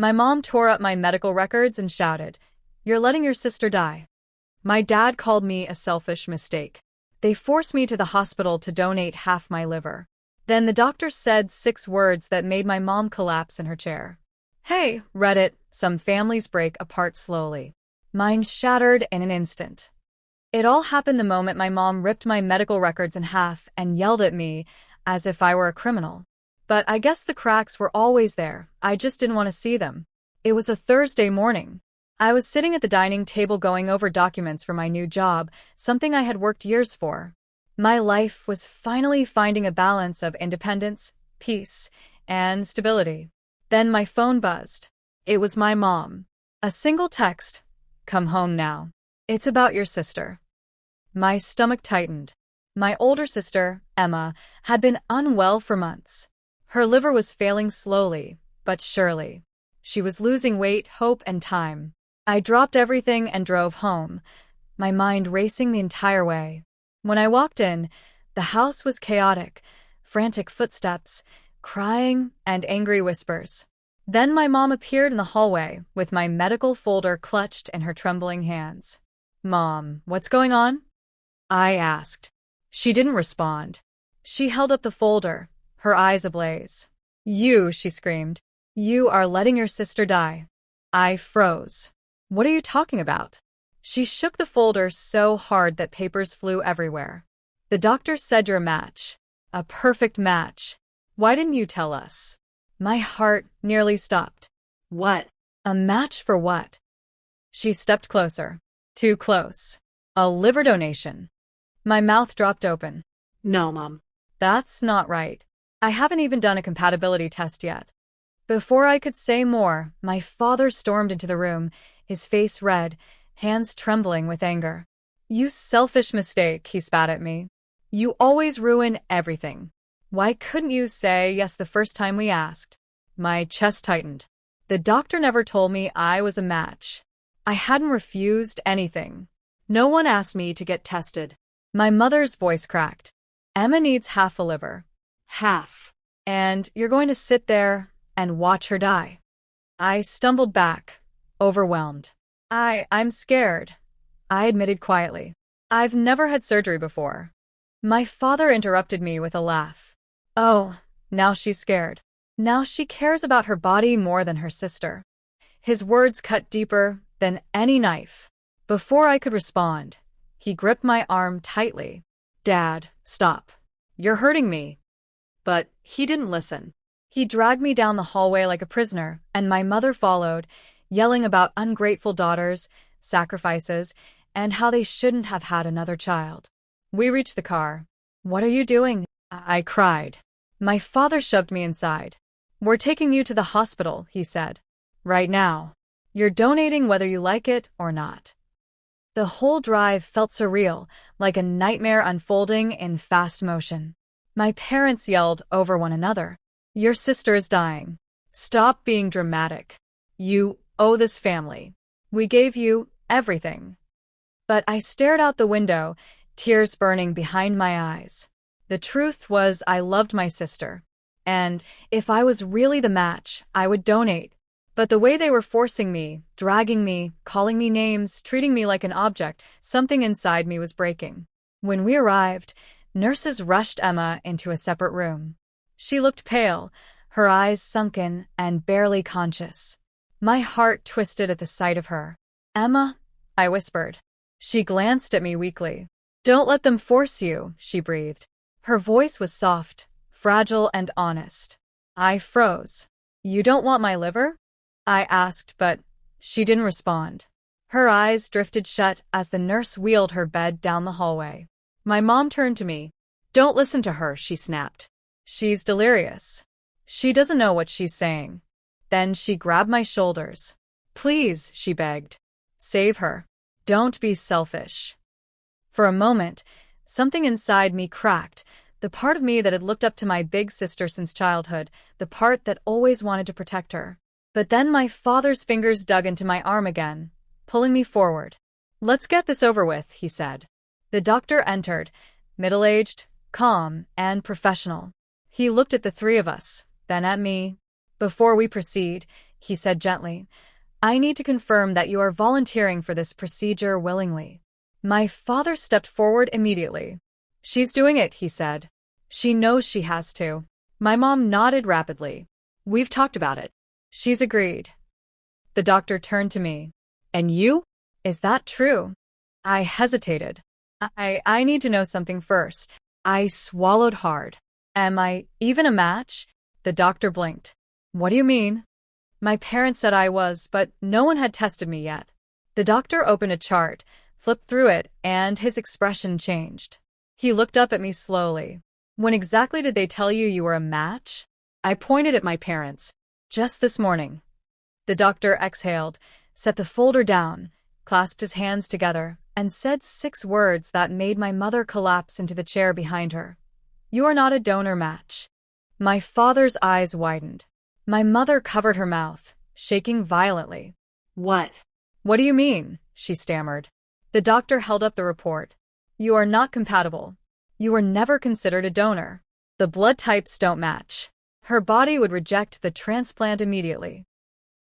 My mom tore up my medical records and shouted, "You're letting your sister die." My dad called me a selfish mistake. They forced me to the hospital to donate half my liver. Then the doctor said 6 words that made my mom collapse in her chair. Hey, Reddit, some families break apart slowly. Mine shattered in an instant. It all happened the moment my mom ripped my medical records in half and yelled at me as if I were a criminal. But I guess the cracks were always there. I just didn't want to see them. It was a Thursday morning. I was sitting at the dining table going over documents for my new job, something I had worked years for. My life was finally finding a balance of independence, peace, and stability. Then my phone buzzed. It was my mom. A single text. "Come home now. It's about your sister." My stomach tightened. My older sister, Emma, had been unwell for months. Her liver was failing slowly, but surely. She was losing weight, hope, and time. I dropped everything and drove home, my mind racing the entire way. When I walked in, the house was chaotic, frantic footsteps, crying, and angry whispers. Then my mom appeared in the hallway with my medical folder clutched in her trembling hands. "Mom, what's going on?" I asked. She didn't respond. She held up the folder, her eyes ablaze. "You," she screamed. "You are letting your sister die." I froze. "What are you talking about?" She shook the folder so hard that papers flew everywhere. "The doctor said you're a match. A perfect match. Why didn't you tell us?" My heart nearly stopped. "What? A match for what?" She stepped closer. Too close. "A liver donation." My mouth dropped open. No, Mom. "That's not right. I haven't even done a compatibility test yet." Before I could say more, my father stormed into the room, his face red, hands trembling with anger. "You selfish mistake," he spat at me. "You always ruin everything. Why couldn't you say yes the first time we asked?" My chest tightened. The doctor never told me I was a match. I hadn't refused anything. No one asked me to get tested. My mother's voice cracked. "Emma needs half a liver." Half. "And you're going to sit there and watch her die." I stumbled back, overwhelmed. I'm scared," I admitted quietly. "I've never had surgery before." My father interrupted me with a laugh. "Oh, now she's scared. Now she cares about her body more than her sister." His words cut deeper than any knife. Before I could respond, he gripped my arm tightly. "Dad, stop. You're hurting me." But he didn't listen. He dragged me down the hallway like a prisoner, and my mother followed, yelling about ungrateful daughters, sacrifices, and how they shouldn't have had another child. We reached the car. "What are you doing?" I cried. My father shoved me inside. "We're taking you to the hospital," he said. "Right now. You're donating whether you like it or not." The whole drive felt surreal, like a nightmare unfolding in fast motion. My parents yelled over one another. "Your sister is dying. Stop being dramatic. You owe this family. We gave you everything." But I stared out the window, tears burning behind my eyes. The truth was I loved my sister. And if I was really the match, I would donate. But the way they were forcing me, dragging me, calling me names, treating me like an object, something inside me was breaking. When we arrived, nurses rushed Emma into a separate room. She looked pale, her eyes sunken and barely conscious. My heart twisted at the sight of her. "Emma," I whispered. She glanced at me weakly. "Don't let them force you," she breathed. Her voice was soft, fragile, and honest. I froze. "You don't want my liver?" I asked, but she didn't respond. Her eyes drifted shut as the nurse wheeled her bed down the hallway. My mom turned to me. "Don't listen to her," she snapped. "She's delirious. She doesn't know what she's saying." Then she grabbed my shoulders. "Please," she begged. "Save her. Don't be selfish." For a moment, something inside me cracked, the part of me that had looked up to my big sister since childhood, the part that always wanted to protect her. But then my father's fingers dug into my arm again, pulling me forward. "Let's get this over with," he said. The doctor entered, middle-aged, calm, and professional. He looked at the three of us, then at me. "Before we proceed, he said gently. I need to confirm that you are volunteering for this procedure willingly. My father stepped forward immediately. She's doing it, he said. She knows she has to. My mom nodded rapidly. We've talked about it. She's agreed. The doctor turned to me. And you? Is that true? I hesitated. I need to know something first. I swallowed hard. Am I even a match? The doctor blinked. What do you mean? My parents said I was, but no one had tested me yet. The doctor opened a chart, flipped through it, and his expression changed. He looked up at me slowly. When exactly did they tell you you were a match? I pointed at my parents. Just this morning. The doctor exhaled, set the folder down, clasped his hands together, and said 6 words that made my mother collapse into the chair behind her. You are not a donor match. My father's eyes widened. My mother covered her mouth, shaking violently. What? What do you mean? She stammered. The doctor held up the report. You are not compatible. You were never considered a donor. The blood types don't match. Her body would reject the transplant immediately.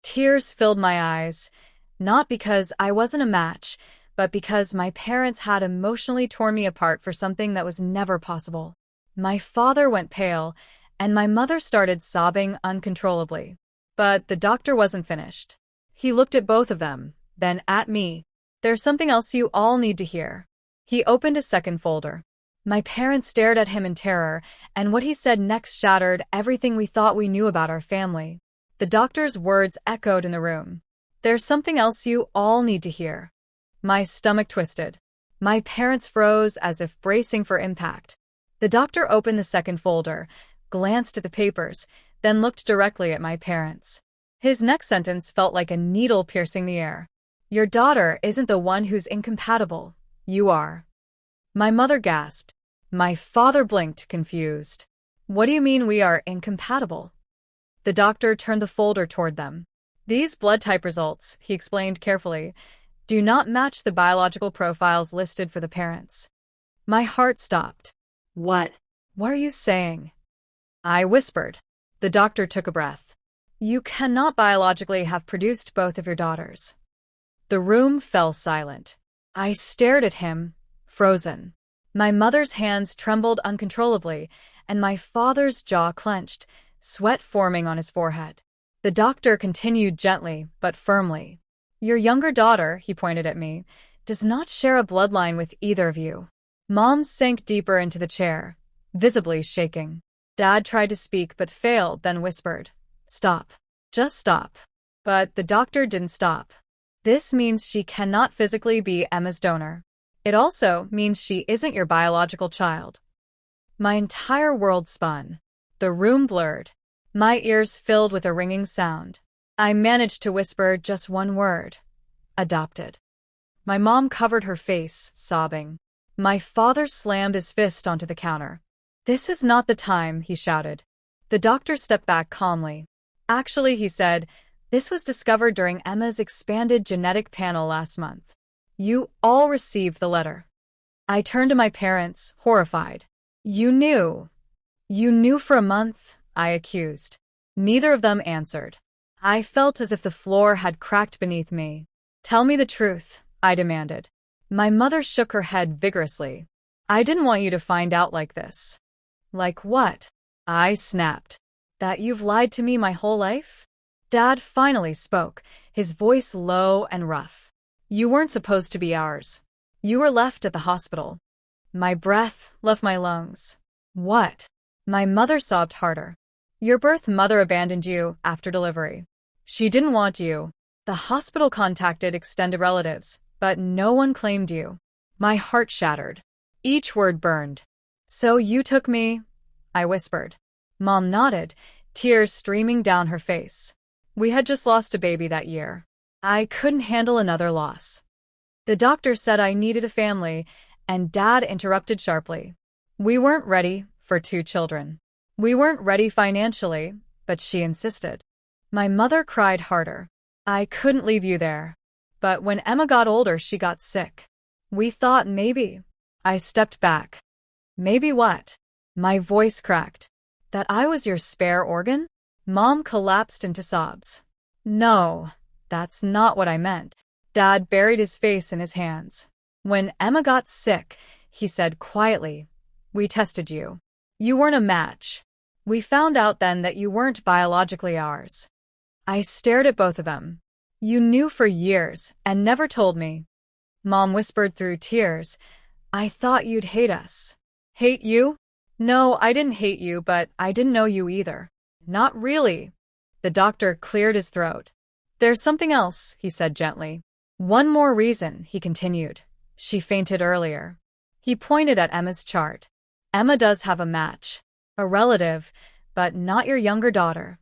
Tears filled my eyes, not because I wasn't a match, but because my parents had emotionally torn me apart for something that was never possible. My father went pale, and my mother started sobbing uncontrollably. But the doctor wasn't finished. He looked at both of them, then at me. There's something else you all need to hear. He opened a second folder. My parents stared at him in terror, and what he said next shattered everything we thought we knew about our family. The doctor's words echoed in the room. There's something else you all need to hear. My stomach twisted. My parents froze as if bracing for impact. The doctor opened the second folder, glanced at the papers, then looked directly at my parents. His next sentence felt like a needle piercing the air. Your daughter isn't the one who's incompatible. You are. My mother gasped. My father blinked, confused. What do you mean we are incompatible? The doctor turned the folder toward them. These blood type results, he explained carefully, do not match the biological profiles listed for the parents. My heart stopped. What? What are you saying? I whispered. The doctor took a breath. You cannot biologically have produced both of your daughters. The room fell silent. I stared at him, frozen. My mother's hands trembled uncontrollably, and my father's jaw clenched, sweat forming on his forehead. The doctor continued gently but firmly. Your younger daughter, he pointed at me, does not share a bloodline with either of you. Mom sank deeper into the chair, visibly shaking. Dad tried to speak but failed, then whispered, Stop. Just stop. But the doctor didn't stop. This means she cannot physically be Emma's donor. It also means she isn't your biological child. My entire world spun. The room blurred. My ears filled with a ringing sound. I managed to whisper just one word. Adopted. My mom covered her face, sobbing. My father slammed his fist onto the counter. This is not the time, he shouted. The doctor stepped back calmly. Actually, he said, this was discovered during Emma's expanded genetic panel last month. You all received the letter. I turned to my parents, horrified. You knew. You knew for a month, I accused. Neither of them answered. I felt as if the floor had cracked beneath me. Tell me the truth, I demanded. My mother shook her head vigorously. I didn't want you to find out like this. Like what? I snapped. That you've lied to me my whole life? Dad finally spoke, his voice low and rough. You weren't supposed to be ours. You were left at the hospital. My breath left my lungs. What? My mother sobbed harder. Your birth mother abandoned you after delivery. She didn't want you. The hospital contacted extended relatives, but no one claimed you. My heart shattered. Each word burned. So you took me? I whispered. Mom nodded, tears streaming down her face. We had just lost a baby that year. I couldn't handle another loss. The doctor said I needed a family, and Dad interrupted sharply. We weren't ready for 2 children. We weren't ready financially, but she insisted. My mother cried harder. I couldn't leave you there. But when Emma got older, she got sick. We thought maybe. I stepped back. Maybe what? My voice cracked. That I was your spare organ? Mom collapsed into sobs. No, that's not what I meant. Dad buried his face in his hands. When Emma got sick, he said quietly, "We tested you. You weren't a match. We found out then that you weren't biologically ours." I stared at both of them. "You knew for years and never told me." Mom whispered through tears, "I thought you'd hate us." "Hate you?" "No, I didn't hate you, but I didn't know you either." "Not really." The doctor cleared his throat. "There's something else," he said gently. "One more reason," he continued. "She fainted earlier." He pointed at Emma's chart. "Emma does have a match. A relative, but not your younger daughter."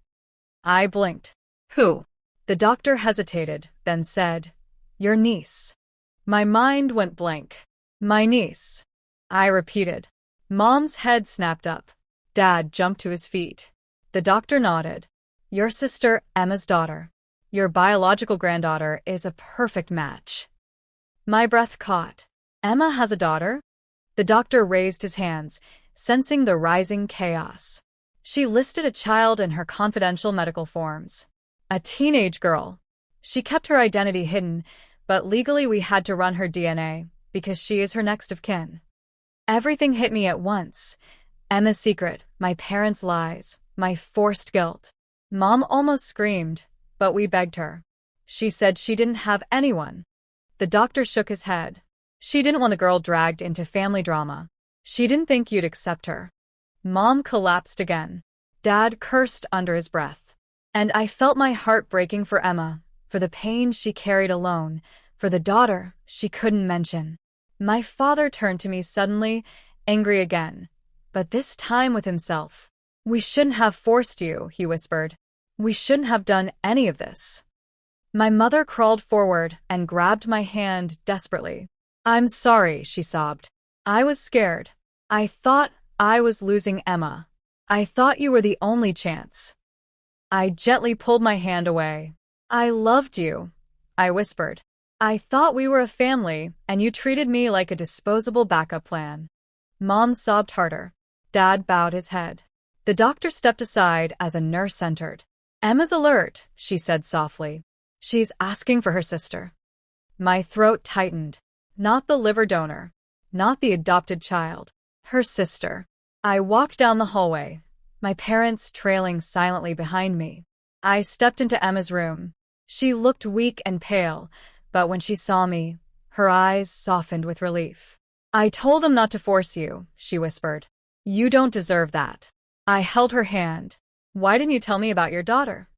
I blinked. Who? The doctor hesitated, then said, "Your niece." My mind went blank. "My niece," I repeated. Mom's head snapped up. Dad jumped to his feet. The doctor nodded. "Your sister, Emma's daughter. Your biological granddaughter is a perfect match." My breath caught. "Emma has a daughter?" The doctor raised his hands, sensing the rising chaos. "She listed a child in her confidential medical forms. A teenage girl. She kept her identity hidden, but legally we had to run her DNA, because she is her next of kin." Everything hit me at once. Emma's secret, my parents' lies, my forced guilt. Mom almost screamed, but we begged her. She said she didn't have anyone. The doctor shook his head. She didn't want the girl dragged into family drama. She didn't think you'd accept her. Mom collapsed again. Dad cursed under his breath. And I felt my heart breaking for Emma, for the pain she carried alone, for the daughter she couldn't mention. My father turned to me suddenly, angry again, but this time with himself. "We shouldn't have forced you," he whispered. "We shouldn't have done any of this." My mother crawled forward and grabbed my hand desperately. "I'm sorry," she sobbed. "I was scared. I thought I was losing Emma. I thought you were the only chance." I gently pulled my hand away. "I loved you," I whispered. "I thought we were a family, and you treated me like a disposable backup plan." Mom sobbed harder. Dad bowed his head. The doctor stepped aside as a nurse entered. "Emma's alert," she said softly. "She's asking for her sister." My throat tightened. Not the liver donor. Not the adopted child. Her sister. I walked down the hallway, my parents trailing silently behind me. I stepped into Emma's room. She looked weak and pale, but when she saw me, her eyes softened with relief. "I told them not to force you," she whispered. "You don't deserve that." I held her hand. "Why didn't you tell me about your daughter?"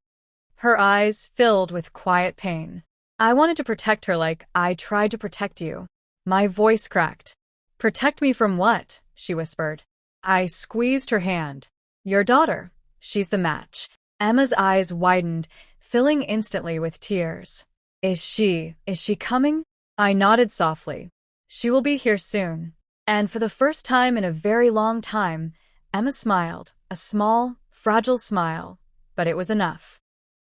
Her eyes filled with quiet pain. "I wanted to protect her like I tried to protect you." My voice cracked. "Protect me from what?" she whispered. I squeezed her hand. "Your daughter. She's the match." Emma's eyes widened, filling instantly with tears. Is she coming?" I nodded softly. "She will be here soon." And for the first time in a very long time, Emma smiled, a small, fragile smile, but it was enough.